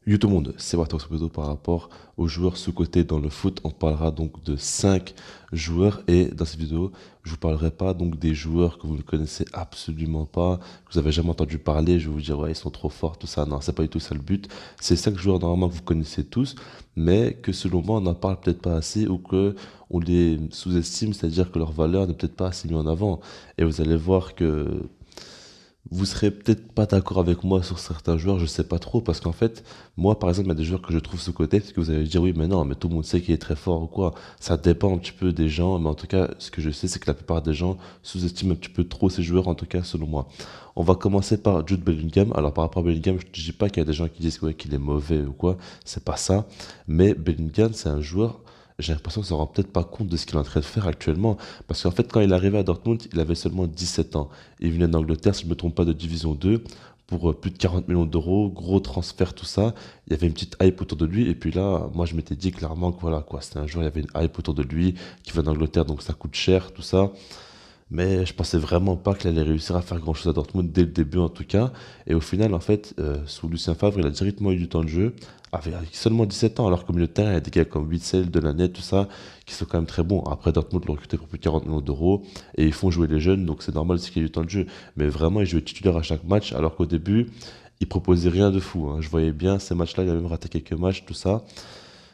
Yo tout le monde, c'est Warthog Sopedo par rapport aux joueurs sous-cotés dans le foot. On parlera donc de 5 joueurs et dans cette vidéo, je vous parlerai pas donc des joueurs que vous ne connaissez absolument pas, que vous avez jamais entendu parler. Je vais vous dire ouais ils sont trop forts, tout ça. Non, c'est pas du tout ça le but. C'est 5 joueurs normalement que vous connaissez tous, mais que selon moi on n'en parle peut-être pas assez ou que on les sous-estime, c'est-à-dire que leur valeur n'est peut-être pas assez mise en avant. Et vous allez voir que vous serez peut-être pas d'accord avec moi sur certains joueurs, je sais pas trop, parce qu'en fait, moi par exemple, il y a des joueurs que je trouve sous-cotés, parce que vous allez dire oui, mais non, mais tout le monde sait qu'il est très fort ou quoi. Ça dépend un petit peu des gens, mais en tout cas, ce que je sais, c'est que la plupart des gens sous-estiment un petit peu trop ces joueurs, en tout cas, selon moi. On va commencer par Jude Bellingham. Alors par rapport à Bellingham, je ne dis pas qu'il y a des gens qui disent ouais, qu'il est mauvais ou quoi, c'est pas ça. Mais Bellingham, c'est un joueur. J'ai l'impression qu'on ne se rend peut-être pas compte de ce qu'il est en train de faire actuellement. Parce qu'en fait, quand il est arrivé à Dortmund, il avait seulement 17 ans. Il venait d'Angleterre, si je ne me trompe pas, de Division 2, pour plus de 40 millions d'euros, gros transfert, tout ça. Il y avait une petite hype autour de lui. Et puis là, moi, je m'étais dit clairement que voilà, quoi, c'était un joueur, il y avait une hype autour de lui, qui vient d'Angleterre, donc ça coûte cher, tout ça. Mais je pensais vraiment pas qu'il allait réussir à faire grand-chose à Dortmund dès le début en tout cas. Et au final, en fait, sous Lucien Favre, il a directement eu du temps de jeu avec seulement 17 ans. Alors qu'au milieu de terrain, il y a des gars comme Witzel, Delaney, tout ça, qui sont quand même très bons. Après, Dortmund l'ont recruté pour plus de 40 millions d'euros et ils font jouer les jeunes, donc c'est normal aussi qu'il y ait du temps de jeu. Mais vraiment, il jouait titulaire à chaque match, alors qu'au début, il proposait rien de fou, hein. Je voyais bien ces matchs-là, il a même raté quelques matchs, tout ça.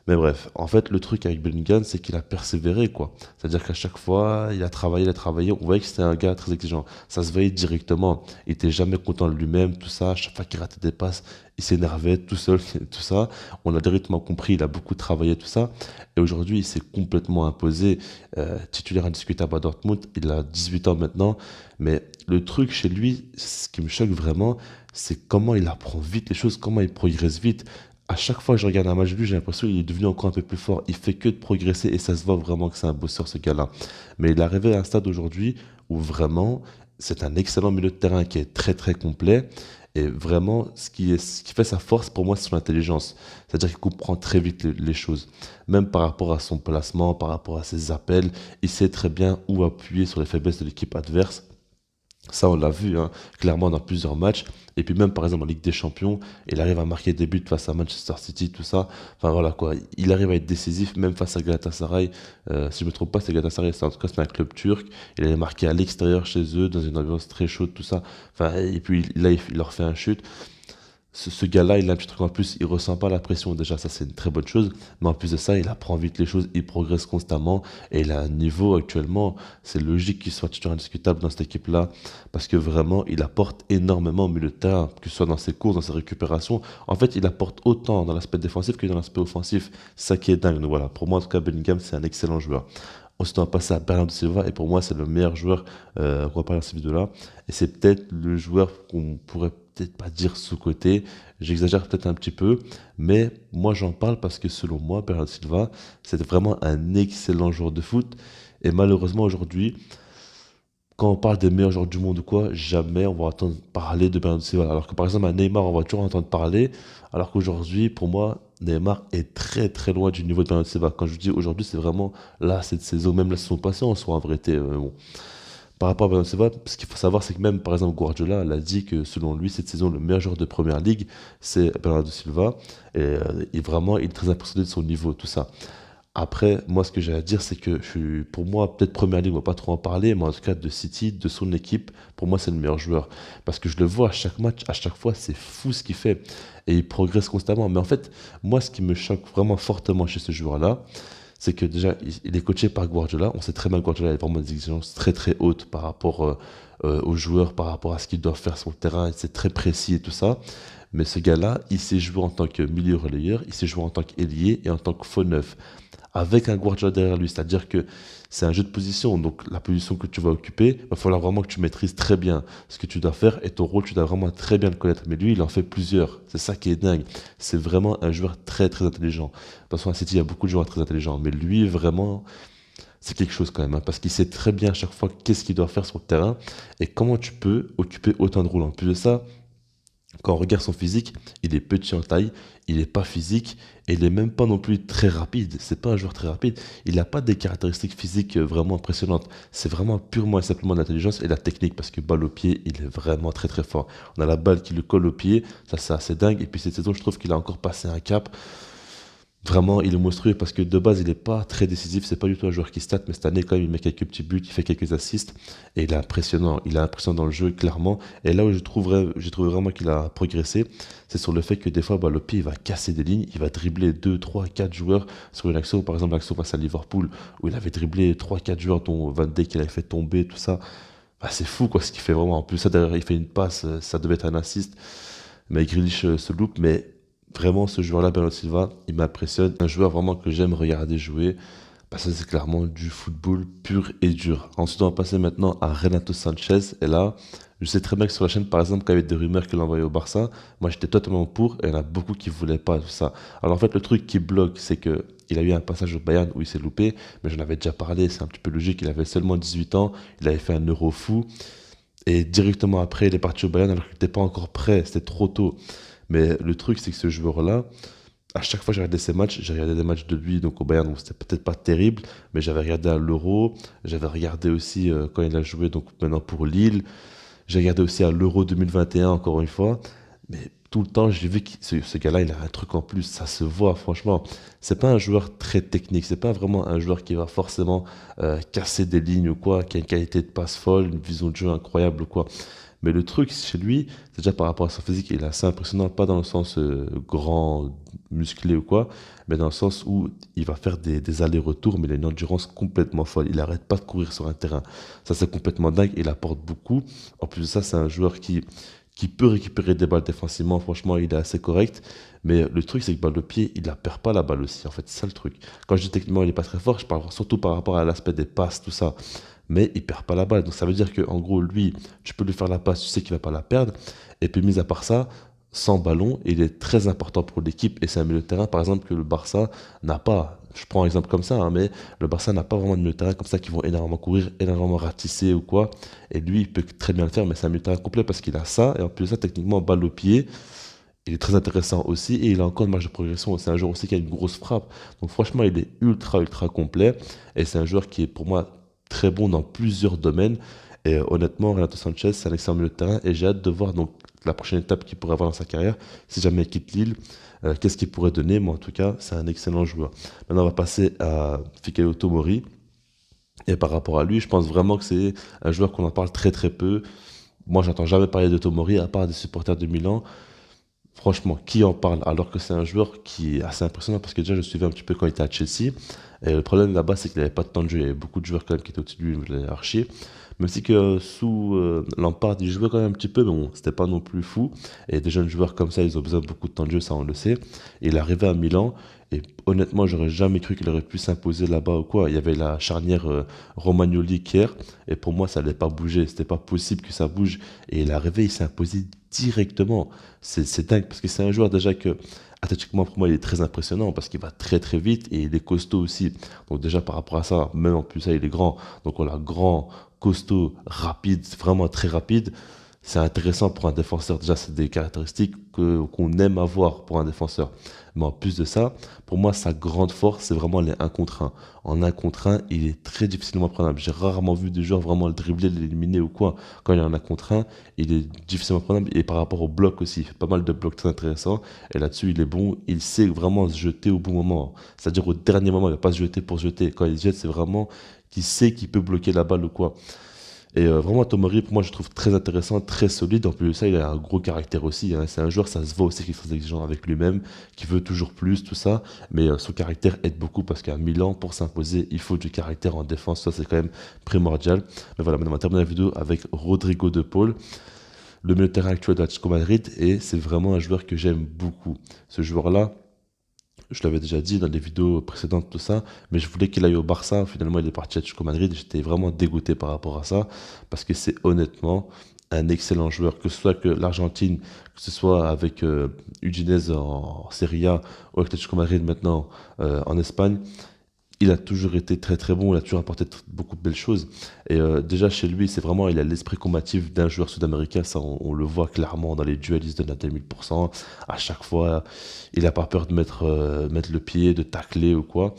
Mais bref, en fait, le truc avec Bellingham, c'est qu'il a persévéré, quoi. C'est-à-dire qu'à chaque fois, il a travaillé. On voyait que c'était un gars très exigeant. Ça se voyait directement. Il était jamais content de lui-même, tout ça. Chaque fois qu'il ratait des passes, il s'énervait tout seul, tout ça. On a directement compris, il a beaucoup travaillé, tout ça. Et aujourd'hui, il s'est complètement imposé. Titulaire indiscutable à Dortmund. Il a 18 ans maintenant. Mais le truc chez lui, ce qui me choque vraiment, c'est comment il apprend vite les choses, comment il progresse vite. À chaque fois que je regarde un match de lui, j'ai l'impression qu'il est devenu encore un peu plus fort. Il fait que de progresser et ça se voit vraiment que c'est un bosseur, ce gars-là. Mais il est arrivé à un stade aujourd'hui où vraiment, c'est un excellent milieu de terrain qui est très très complet. Et vraiment, ce qui fait sa force pour moi, c'est son intelligence. C'est-à-dire qu'il comprend très vite les choses. Même par rapport à son placement, par rapport à ses appels, il sait très bien où appuyer sur les faiblesses de l'équipe adverse. Ça, on l'a vu, hein, clairement dans plusieurs matchs. Et puis même, par exemple, en Ligue des Champions, il arrive à marquer des buts face à Manchester City, tout ça. Enfin voilà quoi, il arrive à être décisif, même face à Galatasaray. Si je me trompe pas, c'est Galatasaray, en tout cas c'est un club turc. Il avait marqué à l'extérieur chez eux, dans une ambiance très chaude, tout ça. Enfin, et puis là, il leur fait un chute. Ce gars-là, il a un petit truc en plus, il ressent pas la pression. Déjà, ça, c'est une très bonne chose. Mais en plus de ça, il apprend vite les choses, il progresse constamment. Et il a un niveau actuellement, c'est logique qu'il soit titulaire indiscutable dans cette équipe-là. Parce que vraiment, il apporte énormément au milieu de terrain, que ce soit dans ses courses, dans ses récupérations. En fait, il apporte autant dans l'aspect défensif que dans l'aspect offensif. C'est ça qui est dingue. Donc voilà, pour moi, en tout cas, Bellingham, c'est un excellent joueur. Ensuite, on va passer à Bernardo Silva, et pour moi, c'est le meilleur joueur qu'on va parler dans cette vidéo-là. Et c'est peut-être le joueur qu'on pourrait peut-être pas dire sous-côté, j'exagère peut-être un petit peu, mais moi j'en parle parce que selon moi, Bernardo Silva, c'est vraiment un excellent joueur de foot. Et malheureusement, aujourd'hui, quand on parle des meilleurs joueurs du monde ou quoi, jamais on va entendre parler de Bernardo Silva. Alors que par exemple, à Neymar, on va toujours entendre parler, alors qu'aujourd'hui, pour moi, Neymar est très très loin du niveau de Bernardo Silva. Quand je dis aujourd'hui, c'est vraiment là, cette saison, même la saison passée, en soit en vérité. Bon. Par rapport à Bernardo Silva, ce qu'il faut savoir, c'est que même, par exemple, Guardiola, elle a dit que selon lui, cette saison, le meilleur joueur de Première Ligue, c'est Bernardo Silva. Et vraiment, il est très impressionné de son niveau, tout ça. Après, moi, ce que j'ai à dire, c'est que pour moi, peut-être Première Ligue, on va pas trop en parler, mais en tout cas, de City, de son équipe, pour moi, c'est le meilleur joueur. Parce que je le vois à chaque match, à chaque fois, c'est fou ce qu'il fait. Et il progresse constamment. Mais en fait, moi, ce qui me choque vraiment fortement chez ce joueur-là, c'est que déjà, il est coaché par Guardiola. On sait très bien que Guardiola a vraiment des exigences très très hautes par rapport aux joueurs, par rapport à ce qu'ils doivent faire sur le terrain. C'est très précis et tout ça. Mais ce gars-là, il sait jouer en tant que milieu relayeur, il sait jouer en tant qu'ailier et en tant que faux neuf avec un Guardiola derrière lui. C'est-à-dire que c'est un jeu de position. Donc la position que tu vas occuper, il va falloir vraiment que tu maîtrises très bien ce que tu dois faire et ton rôle, tu dois vraiment très bien le connaître. Mais lui, il en fait plusieurs. C'est ça qui est dingue. C'est vraiment un joueur très très intelligent. De toute façon, à City, il y a beaucoup de joueurs très intelligents. Mais lui, vraiment, c'est quelque chose quand même, hein, parce qu'il sait très bien à chaque fois qu'est-ce qu'il doit faire sur le terrain et comment tu peux occuper autant de rôles. En plus de ça, Quand on regarde son physique, il est petit en taille, il n'est pas physique et il n'est même pas non plus très rapide. C'est pas un joueur très rapide. Il n'a pas des caractéristiques physiques vraiment impressionnantes. C'est vraiment purement et simplement de l'intelligence et de la technique parce que balle au pied, il est vraiment très très fort. On a la balle qui le colle au pied, ça c'est assez dingue. Et puis cette saison, je trouve qu'il a encore passé un cap. Vraiment, il est monstrueux parce que de base, il n'est pas très décisif. C'est pas du tout un joueur qui stat, mais cette année, quand même, il met quelques petits buts, il fait quelques assists et il est impressionnant. Il est impressionnant dans le jeu, clairement. Et là où j'ai trouvé vraiment qu'il a progressé, c'est sur le fait que des fois, bah, le pied, il va casser des lignes, il va dribbler 2, 3, 4 joueurs sur une action. Par exemple, l'action face à Liverpool, où il avait dribblé 3, 4 joueurs, dont Van Dijk, qu'il avait fait tomber, tout ça. Bah, c'est fou, quoi, ce qu'il fait vraiment. En plus, ça, derrière, il fait une passe, ça devait être un assist. Mais Grealish se loupe, mais vraiment ce joueur-là, Bernardo Silva, il m'impressionne. Un joueur vraiment que j'aime regarder jouer. Bah, ça, c'est clairement du football pur et dur. Ensuite, on va passer maintenant à Renato Sanchez. Et là, je sais très bien que sur la chaîne, par exemple, quand il y avait des rumeurs qu'il envoyait au Barça, moi j'étais totalement pour et il y en a beaucoup qui voulaient pas tout ça. Alors en fait, le truc qui bloque, c'est que il a eu un passage au Bayern où il s'est loupé, mais j'en avais déjà parlé, c'est un petit peu logique. Il avait seulement 18 ans, il avait fait un euro fou. Et directement après, il est parti au Bayern alors qu'il n'était pas encore prêt, c'était trop tôt. Mais le truc, c'est que ce joueur-là, à chaque fois que j'ai regardé ses matchs, j'ai regardé des matchs de lui donc au Bayern, donc c'était peut-être pas terrible, mais j'avais regardé à l'Euro, j'avais regardé aussi quand il a joué donc maintenant pour Lille, j'ai regardé aussi à l'Euro 2021 encore une fois, mais tout le temps j'ai vu que ce gars-là, il a un truc en plus, ça se voit franchement. C'est pas un joueur très technique, c'est pas vraiment un joueur qui va forcément casser des lignes ou quoi, qui a une qualité de passe folle, une vision de jeu incroyable ou quoi. Mais le truc chez lui, c'est déjà par rapport à son physique, il est assez impressionnant, pas dans le sens grand, musclé ou quoi, mais dans le sens où il va faire des allers-retours, mais il a une endurance complètement folle. Il n'arrête pas de courir sur un terrain. Ça, c'est complètement dingue. Il apporte beaucoup. En plus de ça, c'est un joueur qui peut récupérer des balles défensivement. Franchement, il est assez correct. Mais le truc, c'est que balle de pied, il ne la perd pas la balle aussi. En fait, c'est ça le truc. Quand je dis techniquement, il n'est pas très fort, je parle surtout par rapport à l'aspect des passes, tout ça. Mais il perd pas la balle. Donc ça veut dire que en gros, lui, tu peux lui faire la passe, tu sais qu'il va pas la perdre. Et puis, mis à part ça, sans ballon, il est très important pour l'équipe. Et c'est un milieu de terrain, par exemple, que le Barça n'a pas. Je prends un exemple comme ça, hein, mais le Barça n'a pas vraiment de milieu de terrain comme ça qui vont énormément courir, énormément ratisser ou quoi. Et lui, il peut très bien le faire, mais c'est un milieu de terrain complet parce qu'il a ça. Et en plus de ça, techniquement, balle au pied, il est très intéressant aussi. Et il a encore une marge de progression. C'est un joueur aussi qui a une grosse frappe. Donc franchement, il est ultra, ultra complet. Et c'est un joueur qui est pour moi très bon dans plusieurs domaines. Et honnêtement, Renato Sanchez, c'est un excellent milieu de terrain. Et j'ai hâte de voir donc la prochaine étape qu'il pourrait avoir dans sa carrière. Si jamais il quitte Lille, qu'est-ce qu'il pourrait donner? Mais en tout cas, c'est un excellent joueur. Maintenant, on va passer à Fikayo Tomori. Et par rapport à lui, je pense vraiment que c'est un joueur qu'on en parle très très peu. Moi, j'entends jamais parler de Tomori, à part des supporters de Milan. Franchement, qui en parle? Alors que c'est un joueur qui est assez impressionnant parce que déjà, je le suivais un petit peu quand il était à Chelsea. Et le problème là-bas, c'est qu'il n'avait pas de temps de jeu. Il y avait beaucoup de joueurs quand même qui étaient au-dessus de lui, de l'archi. Même si que sous Lampard, il jouait quand même un petit peu, mais bon, c'était pas non plus fou. Et des jeunes joueurs comme ça, ils ont besoin de beaucoup de temps de jeu, ça on le sait. Et il est arrivé à Milan, et honnêtement, j'aurais jamais cru qu'il aurait pu s'imposer là-bas ou quoi. Il y avait la charnière Romagnoli-Kier, et pour moi, ça n'allait pas bouger. C'était pas possible que ça bouge. Et il est arrivé, il s'est imposé directement. C'est dingue, parce que c'est un joueur déjà que, athlétiquement, pour moi, il est très impressionnant, parce qu'il va très très vite, et il est costaud aussi. Donc déjà, par rapport à ça, même en plus, ça, il est grand. Donc on l'a grand, costaud, rapide, vraiment très rapide. C'est intéressant pour un défenseur. Déjà, c'est des caractéristiques qu'on aime avoir pour un défenseur. Mais en plus de ça, pour moi, sa grande force, c'est vraiment les 1 contre 1. En 1 contre 1, il est très difficilement prenable. J'ai rarement vu des joueurs vraiment le dribbler, l'éliminer ou quoi. Quand il y a un 1 contre 1, il est difficilement prenable. Et par rapport au bloc aussi, il fait pas mal de blocs très intéressants. Et là-dessus, il est bon. Il sait vraiment se jeter au bon moment. C'est-à-dire au dernier moment, il ne va pas se jeter pour se jeter. Quand il se jette, c'est vraiment qu'il sait qu'il peut bloquer la balle ou quoi. Et vraiment, Tomori, pour moi, je trouve très intéressant, très solide. En plus de ça, il a un gros caractère aussi, hein. C'est un joueur, ça se voit aussi qu'il est très exigeant avec lui-même, qui veut toujours plus, tout ça. Mais son caractère aide beaucoup parce qu'à Milan, pour s'imposer, il faut du caractère en défense. Ça, c'est quand même primordial. Mais voilà, maintenant, on va terminer la vidéo avec Rodrigo de Paul, le milieu de terrain actuel de l'Atlético Madrid. Et c'est vraiment un joueur que j'aime beaucoup. Ce joueur-là, je l'avais déjà dit dans les vidéos précédentes, tout ça, mais je voulais qu'il aille au Barça. Finalement, il est parti à Atlético Madrid. J'étais vraiment dégoûté par rapport à ça, parce que c'est honnêtement un excellent joueur, que ce soit que l'Argentine, que ce soit avec Udinese en Serie A ou avec Atlético Madrid maintenant en Espagne. il a toujours été très très bon, il a toujours apporté beaucoup de belles choses. Et déjà chez lui, c'est vraiment, il a l'esprit combatif d'un joueur sud-américain, ça on le voit clairement dans les duels, il se donne à 2000%. À chaque fois, il n'a pas peur de mettre le pied, de tacler ou quoi.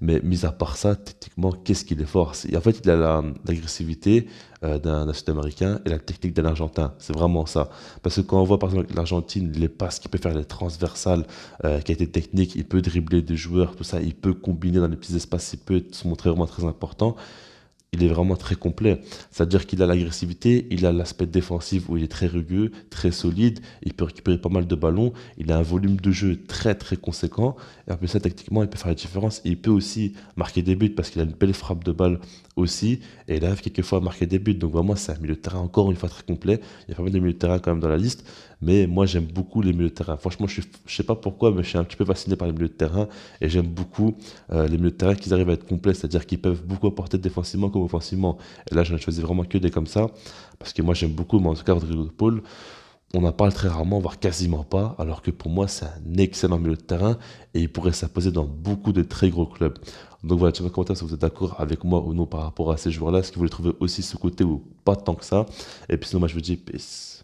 Mais mis à part ça, techniquement, qu'est-ce qu'il est fort? En fait, il a l'agressivité d'un Sud-Américain et la technique d'un Argentin. C'est vraiment ça. Parce que quand on voit par exemple l'Argentine, les passes qu'il peut faire, les transversales, qui a été technique, il peut dribbler des joueurs, tout ça, il peut combiner dans les petits espaces, il peut se montrer vraiment très important. Il est vraiment très complet. C'est-à-dire qu'il a l'agressivité, il a l'aspect défensif où il est très rugueux, très solide, il peut récupérer pas mal de ballons, il a un volume de jeu très très conséquent, et en plus ça, tactiquement, il peut faire la différence, et il peut aussi marquer des buts parce qu'il a une belle frappe de balle aussi, et il arrive quelquefois à marquer des buts, donc vraiment c'est un milieu de terrain encore une fois très complet, il y a pas mal de milieux de terrain quand même dans la liste, mais moi j'aime beaucoup les milieux de terrain. Franchement, je sais pas pourquoi, mais je suis un petit peu fasciné par les milieux de terrain, et j'aime beaucoup les milieux de terrain qui arrivent à être complets, c'est-à-dire qu'ils peuvent beaucoup apporter défensivement comme offensivement. Et là, j'en ai choisi vraiment que des comme ça, parce que moi j'aime beaucoup, mais en tout cas, Rodrigo de Paul, on en parle très rarement, voire quasiment pas, alors que pour moi, c'est un excellent milieu de terrain et il pourrait s'imposer dans beaucoup de très gros clubs. Donc voilà, tu me commentaire si vous êtes d'accord avec moi ou non par rapport à ces joueurs-là, est-ce que vous les trouvez aussi ce côté ou pas tant que ça. Et puis sinon, moi je vous dis peace.